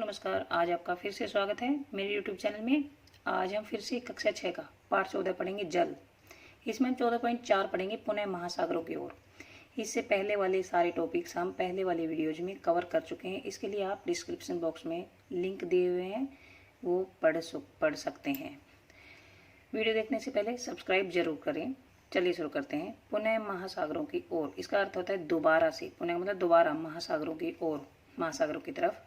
नमस्कार। आज आपका फिर से स्वागत है मेरे यूट्यूब चैनल में। आज हम फिर से कक्षा 6 का पाठ 14 पढ़ेंगे जल। इसमें हम 14.4 पढ़ेंगे पुनः महासागरों की ओर। इससे पहले वाले सारे टॉपिक्स हम पहले वाले वीडियोज में कवर कर चुके हैं। इसके लिए आप डिस्क्रिप्शन बॉक्स में लिंक दिए हुए हैं, वो पढ़ सकते हैं। वीडियो देखने से पहले सब्सक्राइब जरूर करें। चलिए शुरू करते हैं। पुनः महासागरों की ओर, इसका अर्थ होता है दोबारा से। पुनः मतलब दोबारा, महासागरों की ओर, महासागरों की तरफ।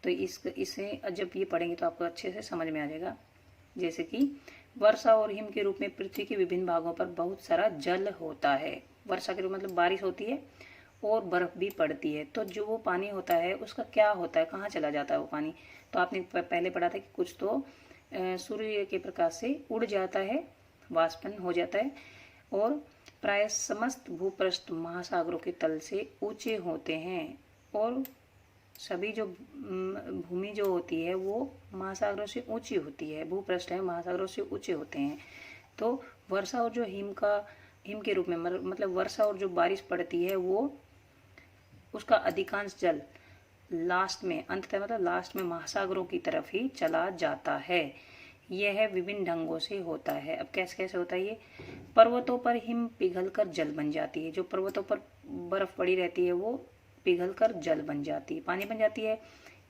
तो इसे जब ये पढ़ेंगे तो आपको अच्छे से समझ में आ जाएगा। जैसे कि वर्षा और हिम के रूप में पृथ्वी के विभिन्न भागों पर बहुत सारा जल होता है। वर्षा के रूप मतलब बारिश होती है और बर्फ भी पड़ती है। तो जो वो पानी होता है उसका क्या होता है, कहाँ चला जाता है वो पानी। तो आपने पहले पढ़ा था कि कुछ तो सूर्य के प्रकाश से उड़ जाता है, वाष्पन हो जाता है, और प्राय समस्त भूपृष्ठ महासागरों के तल से ऊंचे होते हैं। और सभी जो भूमि जो होती है वो महासागरों से ऊंची होती है। भूपृष्ठ है महासागरों से ऊंचे होते हैं। तो वर्षा और जो हिम के रूप में मतलब वर्षा और जो बारिश पड़ती है वो उसका अधिकांश जल लास्ट में, अंततः मतलब लास्ट में महासागरों की तरफ ही चला जाता है। यह विभिन्न ढंगों से होता है। अब कैसे कैसे होता है ये। पर्वतों पर हिम पिघलकर जल बन जाती है। जो पर्वतों पर बर्फ पड़ी रहती है वो पिघलकर जल बन जाती है, पानी बन जाती है।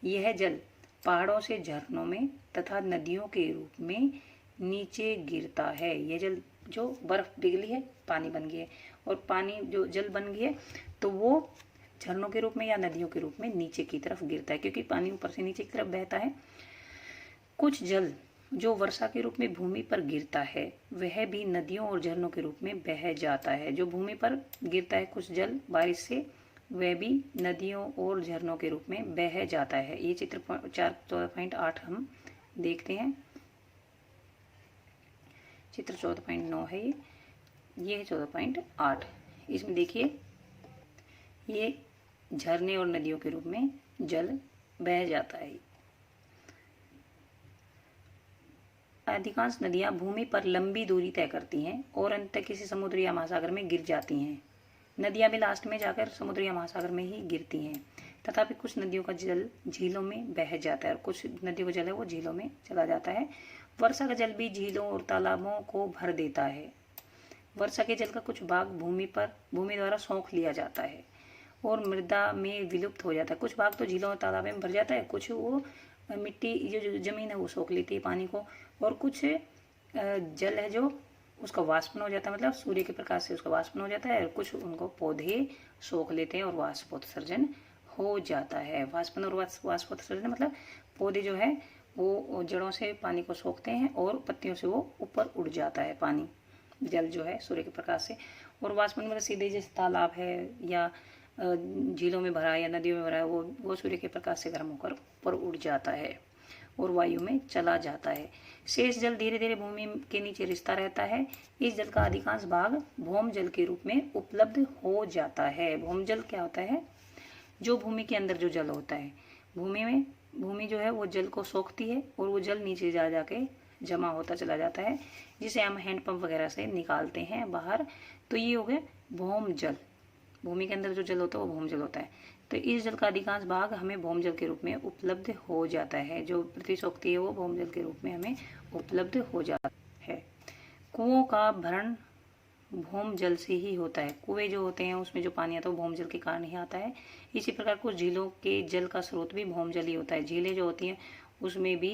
यह जल पहाड़ों से झरनों में तथा नदियों के रूप में नीचे गिरता है। यह जल जो बर्फ पिघली है पानी बन गई है, और पानी जो जल बन गई है तो वो झरनों के रूप में या नदियों के रूप में नीचे की तरफ गिरता है, क्योंकि पानी ऊपर से नीचे की तरफ बहता है। कुछ जल जो वर्षा के रूप में भूमि पर गिरता है वह भी नदियों और झरनों के रूप में बह जाता है। जो भूमि पर गिरता है कुछ जल बारिश से, वह भी नदियों और झरनों के रूप में बह जाता है। ये चित्र 14.8 हम देखते हैं। चित्र 14.9 है ये है 14.8। इसमें देखिए ये झरने और नदियों के रूप में जल बह जाता है। अधिकांश नदियां भूमि पर लंबी दूरी तय करती हैं और अंततः किसी समुद्र या महासागर में गिर जाती हैं। नदियां भी लास्ट में जाकर समुद्र या महासागर में ही गिरती हैं। तथापि कुछ नदियों का जल झीलों में बह जाता है और कुछ नदियों का जल है वो झीलों में चला जाता है। वर्षा का जल भी झीलों और तालाबों को भर देता है। वर्षा के जल का कुछ भाग भूमि द्वारा सोख लिया जाता है और मृदा में विलुप्त हो जाता है। कुछ भाग तो झीलों और तालाबों में भर जाता है, कुछ वो मिट्टी जो जमीन है वो सोख लेती है पानी को, और कुछ जल है जो उसका वाष्पन हो जाता है, मतलब सूर्य के प्रकाश से उसका वाष्पन हो जाता है, और कुछ उनको पौधे सोख लेते हैं और वाष्पोत्सर्जन हो जाता है। वाष्पन और वाष्पोत्सर्जन मतलब पौधे जो है वो जड़ों से पानी को सोखते हैं और पत्तियों से वो ऊपर उड़ जाता है पानी, जल जो है सूर्य के प्रकाश से। और वाष्पन मतलब सीधे जैसे तालाब है या झीलों में भरा है या नदियों में भरा है, वो सूर्य के प्रकाश से गर्म होकर ऊपर उड़ जाता है और वायु में चला जाता है। शेष जल धीरे धीरे भूमि के नीचे रिसता रहता है। इस जल का अधिकांश भाग भौम जल के रूप में उपलब्ध हो जाता है। भौम जल क्या होता है? जो भूमि के अंदर जो जल होता है, भूमि जो है वो जल को सोखती है और वो जल नीचे जा जाके जमा होता चला जाता है, जिसे हम हैंडपंप वगैरह से निकालते हैं बाहर। तो ये हो गया भौम जल। भूमि के अंदर जो जल होता है वो भौम जल होता है। तो इस जल का अधिकांश भाग हमें भौम जल के रूप में उपलब्ध हो जाता है। जो पृथ्वी सोखती है वो भौम जल के रूप में हमें उपलब्ध हो जाता है। कुओं का भरण भौम जल से ही होता है। कुएं जो होते हैं उसमें जो पानी आता है वो भौम जल के कारण ही आता है। इसी प्रकार कुछ झीलों के जल का स्रोत भी भौम जल ही होता है। झीलें जो होती हैं उसमें भी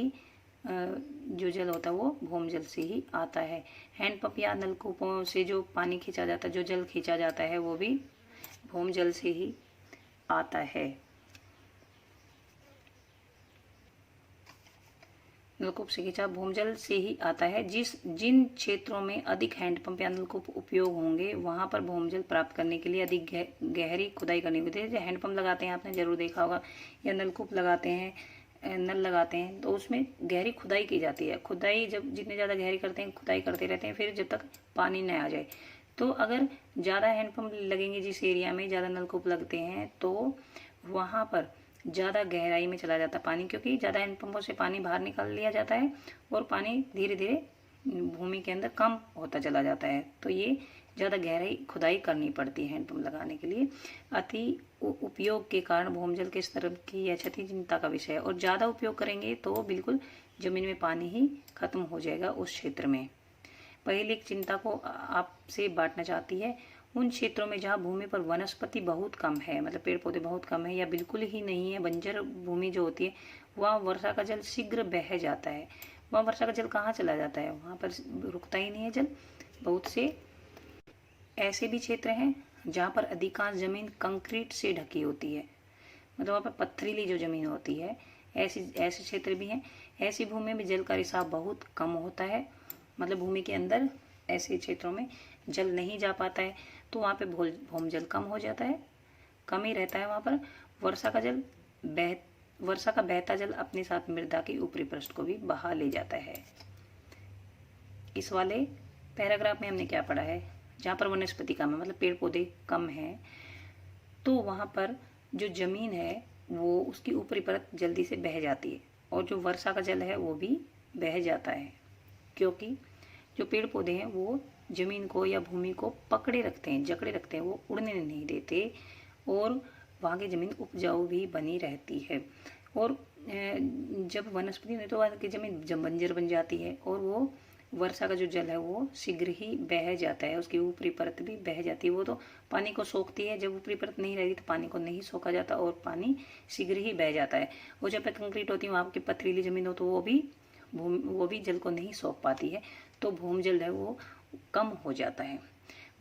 जो जल होता है वो भौम जल से ही आता है। हैंडपंप या नलकूपों से जो पानी खींचा जाता है, जो जल खींचा जाता है, वो भी भौम जल से ही आता है। नलकूप से खींचा भूमजल से ही आता है। जिन क्षेत्रों में अधिक हैंडपंप या नलकूप उपयोग होंगे वहां पर भूमजल प्राप्त करने के लिए अधिक गहरी खुदाई करनी होती है। जैसे हैंडपंप लगाते हैं, आपने जरूर देखा होगा, या नलकूप लगाते हैं, नल लगाते हैं, तो उसमें गहरी खुदाई की जाती है। खुदाई जब जितने ज़्यादा गहरी करते हैं, खुदाई करते रहते हैं, फिर जब तक पानी न आ जाए। तो अगर ज़्यादा हैंडपंप लगेंगे, जिस एरिया में ज़्यादा नलकूप लगते हैं, तो वहाँ पर ज़्यादा गहराई में चला जाता है पानी, क्योंकि ज़्यादा हैंडपंपों से पानी बाहर निकाल लिया जाता है और पानी धीरे धीरे भूमि के अंदर कम होता चला जाता है। तो ये ज़्यादा गहराई खुदाई करनी पड़ती है हैंडपम्प लगाने के लिए। अति उपयोग के कारण भूमजल के स्तर की यह क्षति चिंता का विषय है, और ज़्यादा उपयोग करेंगे तो बिल्कुल जमीन में पानी ही खत्म हो जाएगा उस क्षेत्र में। पहली एक चिंता को आपसे बांटना चाहती है उन क्षेत्रों में जहाँ भूमि पर वनस्पति बहुत कम है, मतलब पेड़ पौधे बहुत कम है या बिल्कुल ही नहीं है, बंजर भूमि जो होती है, वहाँ वर्षा का जल शीघ्र बह जाता है। वहाँ वर्षा का जल कहाँ चला जाता है, वहाँ पर रुकता ही नहीं है जल। बहुत से ऐसे भी क्षेत्र हैं जहाँ पर अधिकांश जमीन कंक्रीट से ढकी होती है, मतलब वहाँ पर पथरीली जो जमीन होती है, ऐसे क्षेत्र भी हैं। ऐसी भूमि में जल का रिसाव बहुत कम होता है, मतलब भूमि के अंदर ऐसे क्षेत्रों में जल नहीं जा पाता है, तो वहाँ पे भूमजल कम हो जाता है, कम ही रहता है वहाँ पर। वर्षा का बहता जल अपने साथ मृदा के ऊपरी पृष्ठ को भी बहा ले जाता है। इस वाले पैराग्राफ में हमने क्या पढ़ा है, जहाँ पर वनस्पति कम है, मतलब पेड़ पौधे कम हैं, तो वहाँ पर जो जमीन है वो उसकी ऊपरी परत जल्दी से बह जाती है, और जो वर्षा का जल है वो भी बह जाता है, क्योंकि जो पेड़ पौधे हैं वो जमीन को या भूमि को पकड़े रखते हैं, जकड़े रखते हैं, वो उड़ने नहीं देते, और वहाँ की जमीन उपजाऊ भी बनी रहती है। और जब वनस्पति नहीं तो वहाँ की जमीन जब बंजर बन जाती है, और वो वर्षा का जो जल है वो शीघ्र ही बह जाता है, उसकी ऊपरी परत भी बह जाती है। वो तो पानी को सोखती है, जब ऊपरी परत नहीं रहती तो पानी को नहीं सोखा जाता और पानी शीघ्र ही बह जाता है। और जब कंक्रीट होती है, वहाँ की पथरीली जमीन हो, तो वो भी जल को नहीं सोख पाती है, तो भूमजल है वो कम हो जाता है।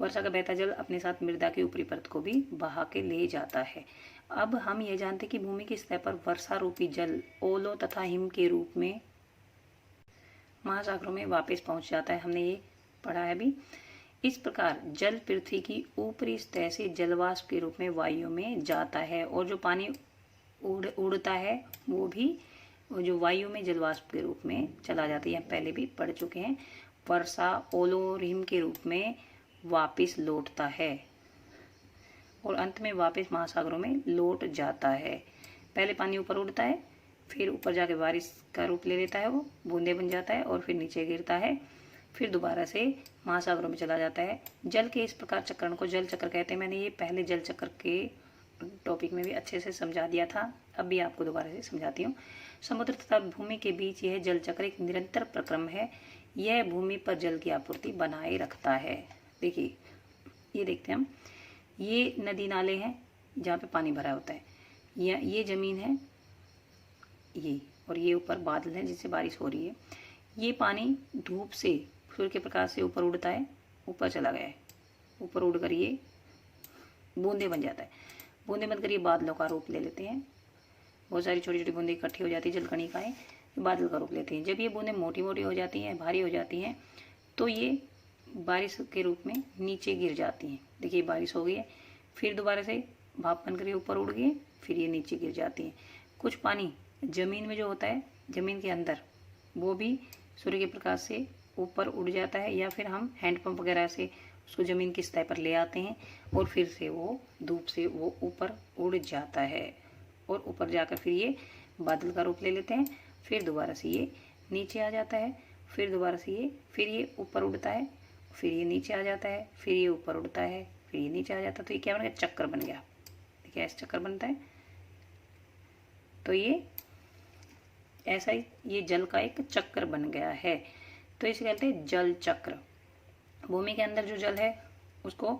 वर्षा का बहता जल अपने साथ मृदा की ऊपरी परत को भी बहा के ले जाता है। अब हम ये जानते हैं कि भूमि की सतह पर वर्षा रूपी जल ओलों तथा हिम के रूप में महासागरों में वापस पहुंच जाता है, हमने ये पढ़ा है अभी। इस प्रकार जल पृथ्वी की ऊपरी सतह से जलवाष्प के रूप में वायु में जाता है, और जो पानी उड़ता है वो भी जो वायु में जलवाष्प के रूप में चला जाता है, पहले भी पढ़ चुके हैं। वर्षा ओलों और हिम के रूप में वापस लौटता है और अंत में वापस महासागरों में लौट जाता है। पहले पानी ऊपर उड़ता है, फिर ऊपर जाके बारिश का रूप ले लेता है, वो बूंदे बन जाता है और फिर नीचे गिरता है, फिर दोबारा से महासागरों में चला जाता है। जल के इस प्रकार चक्रण को जल चक्र कहते हैं। मैंने ये पहले जल चक्र के टॉपिक में भी अच्छे से समझा दिया था, अब भी आपको दोबारा से समझाती हूँ। समुद्र तथा भूमि के बीच यह जल चक्र एक निरंतर प्रक्रम है। यह भूमि पर जल की आपूर्ति बनाए रखता है। देखिए, ये देखते हैं हम, ये नदी नाले हैं जहाँ पे पानी भरा होता है, ये जमीन है ये, और ये ऊपर बादल हैं जिससे बारिश हो रही है। ये पानी धूप से, सूर्य के प्रकाश से ऊपर उड़ता है, ऊपर चला गया है, ऊपर उड़कर ये बूंदे बन जाता है। बूंदे बनकर ये बादलों का रूप ले लेते हैं। बहुत सारी छोटी छोटी बूंदें इकट्ठी हो जाती है, जलकणिकाएं बादल का रूप लेते हैं। जब ये बूंदें मोटी मोटी हो जाती हैं, भारी हो जाती हैं, तो ये बारिश के रूप में नीचे गिर जाती हैं। देखिए, बारिश हो गई है, फिर दोबारा से भाप बनकर ये ऊपर उड़ गई, फिर ये नीचे गिर जाती हैं। कुछ पानी जमीन में जो होता है, जमीन के अंदर, वो भी सूर्य के प्रकाश से ऊपर उड़ जाता है, या फिर हम हैंडपम्प वगैरह से उसको ज़मीन की सतह पर ले आते हैं और फिर से वो धूप से वो ऊपर उड़ जाता है, और ऊपर जाकर फिर ये बादल का रूप ले लेते हैं। फिर दोबारा से ये नीचे आ जाता है, फिर दोबारा से फिर ये ऊपर उड़ता है, फिर ये नीचे आ जाता है, फिर ये ऊपर उड़ता है, फिर ये नीचे आ जाता है। तो ये क्या बन गया, चक्कर बन गया। देखिए, ऐसा चक्कर बनता है। तो ये ऐसा ही ये जल का एक चक्र बन गया है, तो इसे कहते हैं जल चक्र। भूमि के अंदर जो जल है उसको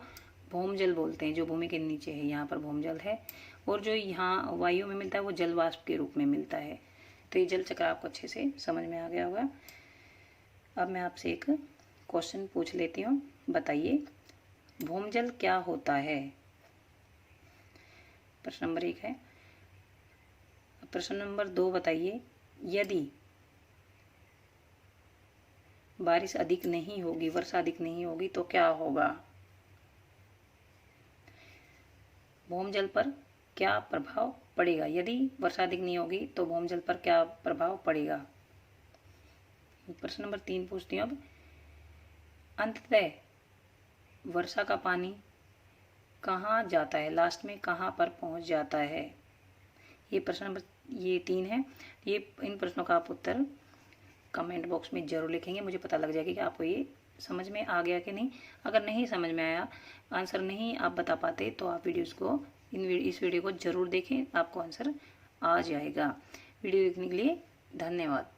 भौमजल बोलते हैं, जो भूमि के नीचे है यहाँ पर भौमजल है, और जो यहाँ वायु में मिलता है वो जलवाष्प के रूप में मिलता है। तो ये जल चक्र आपको अच्छे से समझ में आ गया होगा। अब मैं आपसे एक क्वेश्चन पूछ लेती हूँ, बताइए भौमजल क्या होता है। प्रश्न नंबर 1 है। प्रश्न नंबर 2 बताइए, यदि बारिश अधिक नहीं होगी, वर्षा अधिक नहीं होगी, तो क्या होगा। भौमजल पर क्या प्रभाव पड़ेगा। यदि वर्षा अधिक नहीं होगी तो भौमजल पर क्या प्रभाव पड़ेगा। प्रश्न नंबर 3 पूछती हूँ अब, अंततः वर्षा का पानी कहाँ जाता है, लास्ट में कहाँ पर पहुँच जाता है। ये प्रश्न नंबर 3 है। ये इन प्रश्नों का आप उत्तर कमेंट बॉक्स में जरूर लिखेंगे, मुझे पता लग जाएगा कि आपको ये समझ में आ गया कि नहीं। अगर नहीं समझ में आया, आंसर नहीं आप बता पाते, तो आप वीडियोस को इस वीडियो को ज़रूर देखें, आपको आंसर आ जाएगा। वीडियो देखने के लिए धन्यवाद।